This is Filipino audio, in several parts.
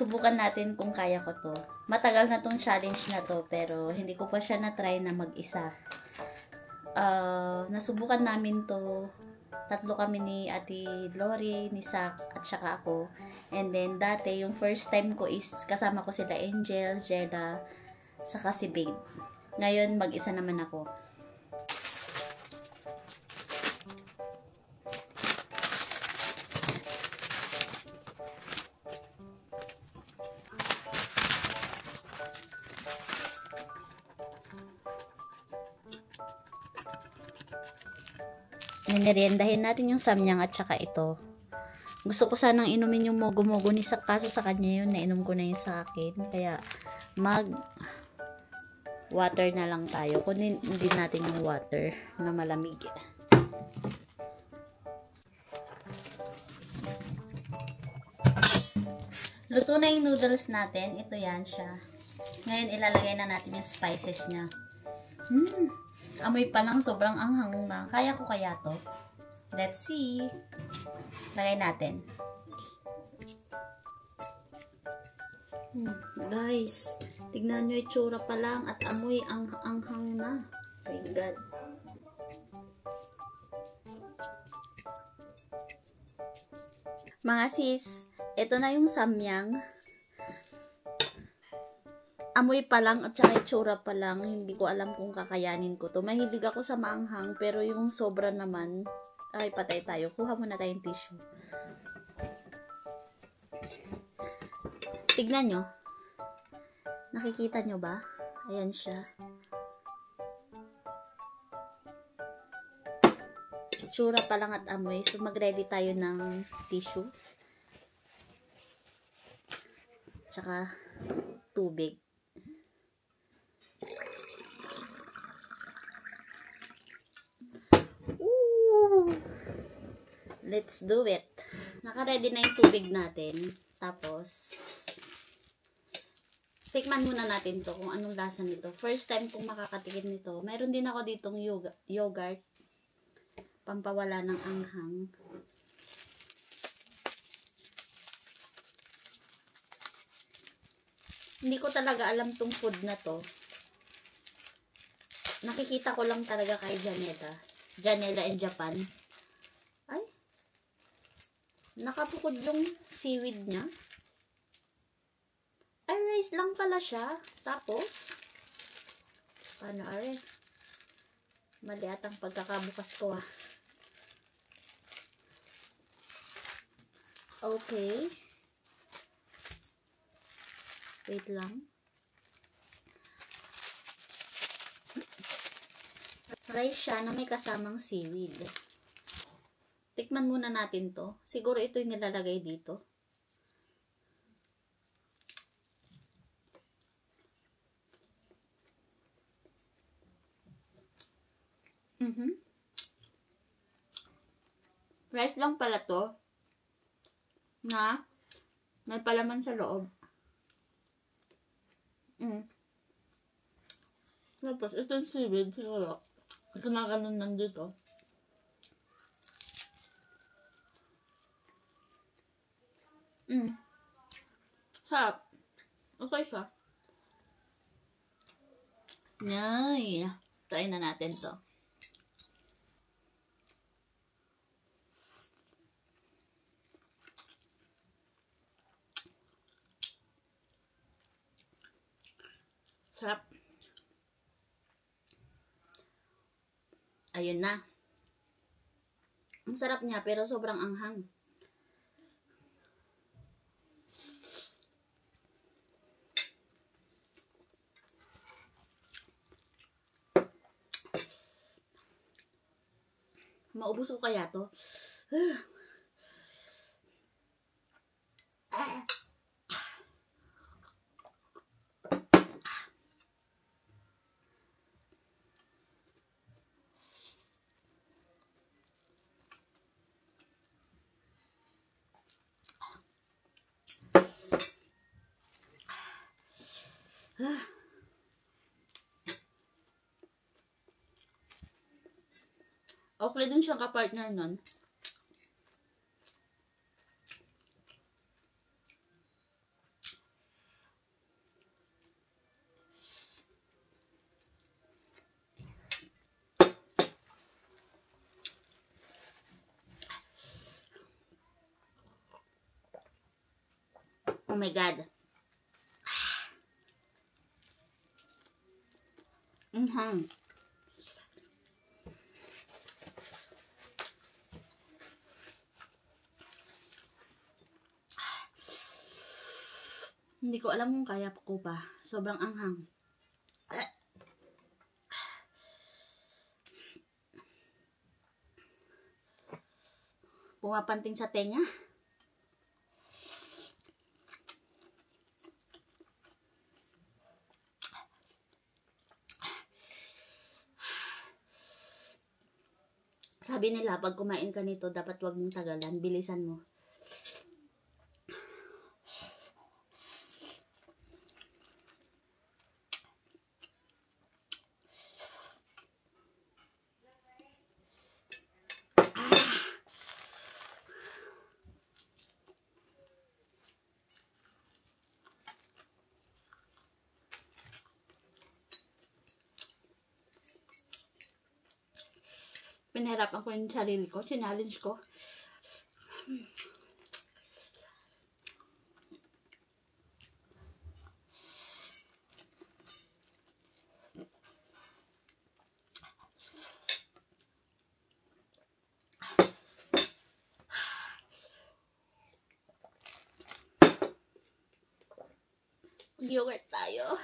subukan natin kung kaya ko to. Matagal na tong challenge na to, pero hindi ko pa siya na-try na mag-isa. Nasubukan namin to. Tatlo kami ni Ate Lori, ni Sak, at saka ako. And then, dati, yung first time ko is kasama ko sila Angel, Jeda, saka si Babe. Ngayon, mag-isa naman ako. Ninirendahin natin yung samyang at saka ito. Gusto ko sanang inumin yung mogo-mogo ni Sak, kaso sa kanya yun, nainom ko na yun sa akin. Kaya, water na lang tayo. Kunin din natin yung water na malamig. Luto na yung noodles natin. Ito yan siya. Ngayon, ilalagay na natin yung spices niya. Amoy pa lang, sobrang anghang na. Kaya ko kaya to? Let's see. Lagay natin. Guys, tignan nyo itsura pa lang at amoy ang anghang na. Oh my God. Mga sis, ito na yung samyang. Amoy pa lang at saka itsura pa lang. Hindi ko alam kung kakayanin ko to. Mahilig ako sa maanghang, pero yung sobra naman, ay patay tayo. Kuha muna tayong tissue. Tignan nyo. Nakikita nyo ba? Ayan siya. Itsura pa lang at amoy. So mag-ready tayo ng tissue. Tsaka tubig. Let's do it. Naka-ready na yung tubig natin. Tapos, tikman muna natin to kung anong lasa nito. First time kong makakatikim nito. Mayroon din ako ditong yogurt. Pampawala ng anghang. Hindi ko talaga alam tong food na to. Nakikita ko lang talaga kay Janela. Janela in Japan. Ay, nakapukod yung seaweed niya. Ay, rice lang pala siya. Tapos, paano are? Mali atang pagkakabukas ko ah. Okay. Wait lang. Rice siya na may kasamang seaweed. Tikman muna natin to. Siguro ito yung nilalagay dito. Rice lang pala to. Na may palaman sa loob. Tapos itong seaweed siguro. Kinakanon nandito. Sarap. Okay siya. Yay. Try na natin to. Sarap. Ayun na. Ang sarap niya pero sobrang anghang. Maubos ko kaya to? Okay din siyang kapartner nun. Oh my God. Hindi ko alam kung kaya ko pa. Sobrang anghang. Pumapanting sa tenga. Sabi nila, pag kumain ka nito, dapat wag mong tagalan. Bilisan mo. Pinahirapan ko yung sarili ko. Challenge ko. Yogurt tayo.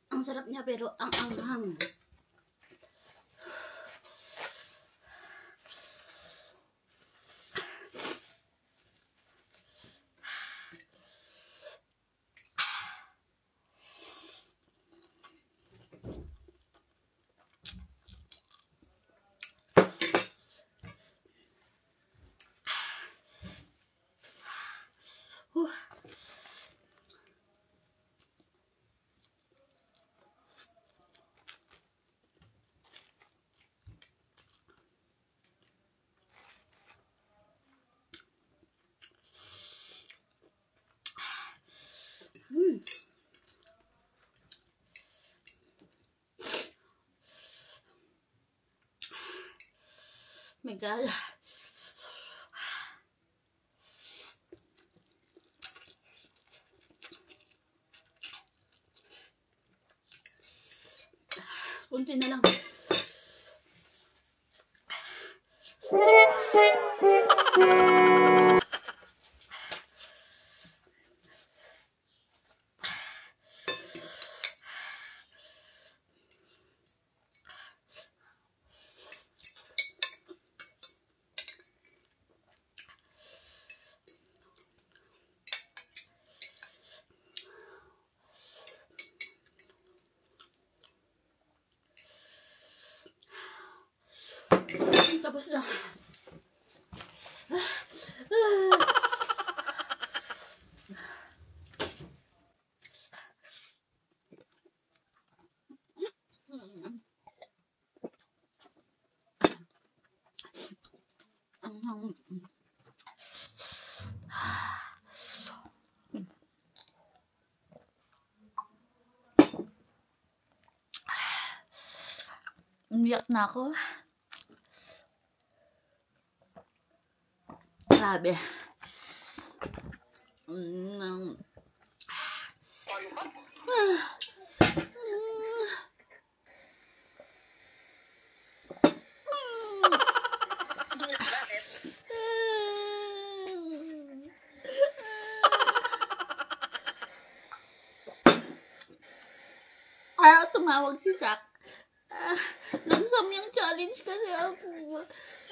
Ang sarap niya pero ang anghang. My God. Kunti na lang. Tapos na. Umiyak na ako. Grabe. Ayaw tumawag si Sak. Nagsamyang challenge kasi ako.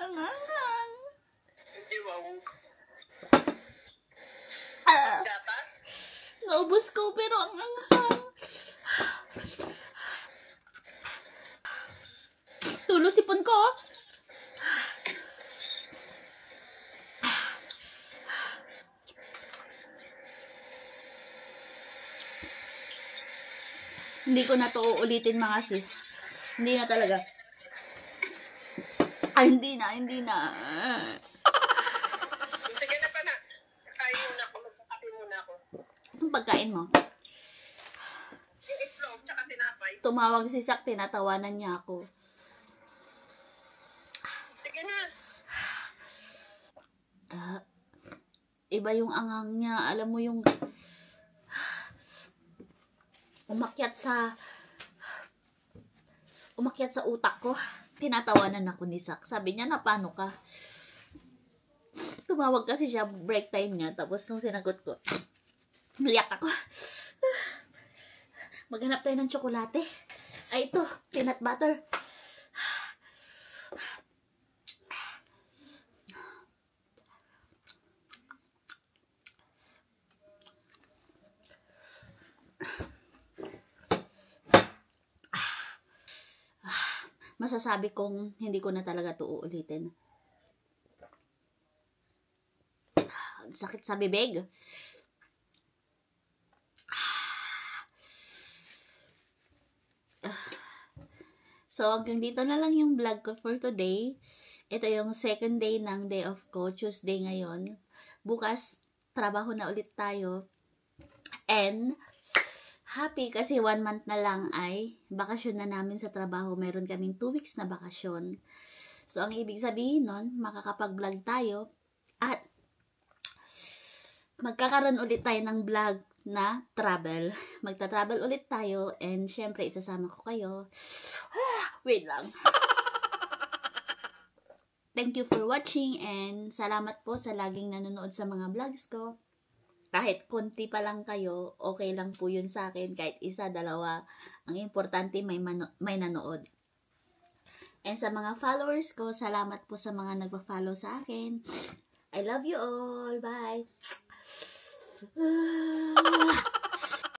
Ang anghang. Hindi, wow. Gatas? Naubos ko pero ang anghang. Tulo sipon ko. Hindi ko na to uulitin mga sis. Hindi na talaga. Ay, hindi na. Sige na pa na. Kain muna ako. Magkakape muna ako. Itong pagkain mo. Yung itlog, tsaka tinapay. Tumawag si Sak, tinatawanan niya ako. Sige na. Iba yung angang niya. Alam mo yung umakyat sa utak ko. Tinatawanan ako ni Sak. Sabi niya, na paano ka? Tumawag kasi siya, break time niya. Tapos nung sinagot ko, naliyak ako. Maghanap tayo ng tsokolate. Ay, ito, peanut butter. Masasabi kong hindi ko na talaga ito uulitin. Sakit sa bibig. So, hanggang dito na lang yung vlog ko for today. Ito yung second day ng day off ko. Tuesday ngayon. Bukas, trabaho na ulit tayo. And, happy kasi 1 month na lang ay bakasyon na namin sa trabaho. Meron kaming 2 weeks na bakasyon. So, ang ibig sabihin nun, makakapag-vlog tayo at magkakaroon ulit tayo ng vlog na travel. Magta-travel ulit tayo and syempre isasama ko kayo. Wait lang. Thank you for watching and salamat po sa laging nanonood sa mga vlogs ko. Kahit konti pa lang kayo, okay lang po yun sa akin. Kahit isa, dalawa. Ang importante may nanood. And sa mga followers ko, salamat po sa mga nagpa-follow sa akin. I love you all. Bye.